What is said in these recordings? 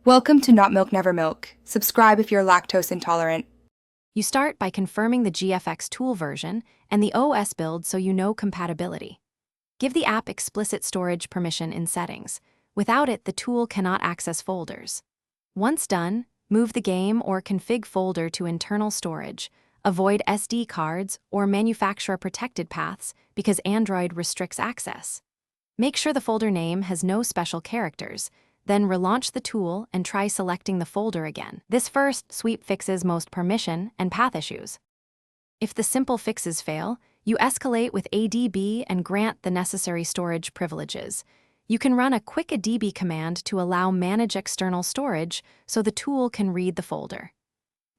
Welcome to Not Milk Never Milk. Subscribe if you're lactose intolerant. You start by confirming the GFX tool version and the OS build so you know compatibility. Give the app explicit storage permission in settings. Without it, the tool cannot access folders. Once done, move the game or config folder to internal storage. Avoid SD cards or manufacturer-protected paths because Android restricts access. Make sure the folder name has no special characters. Then relaunch the tool and try selecting the folder again. This first sweep fixes most permission and path issues. If the simple fixes fail, you escalate with ADB and grant the necessary storage privileges. You can run a quick ADB command to allow manage external storage so the tool can read the folder.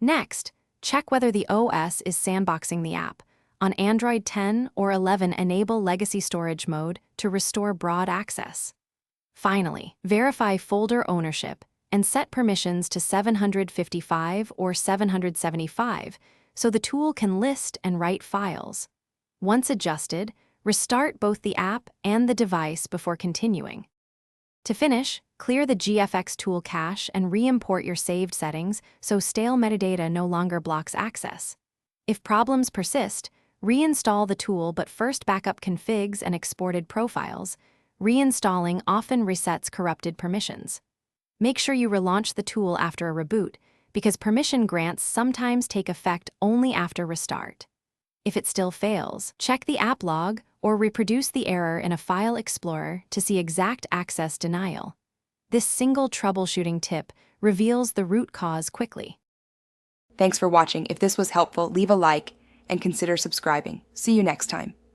Next, check whether the OS is sandboxing the app. On Android 10 or 11, enable legacy storage mode to restore broad access. Finally, verify folder ownership and set permissions to 755 or 775 so the tool can list and write files. Once adjusted, restart both the app and the device before continuing. To finish, clear the GFX tool cache and re-import your saved settings so stale metadata no longer blocks access. If problems persist, reinstall the tool but first backup configs and exported profiles. Reinstalling often resets corrupted permissions. Make sure you relaunch the tool after a reboot, because permission grants sometimes take effect only after restart. If it still fails, check the app log or reproduce the error in a file explorer to see exact access denial. This single troubleshooting tip reveals the root cause quickly. Thanks for watching. If this was helpful, leave a like and consider subscribing. See you next time.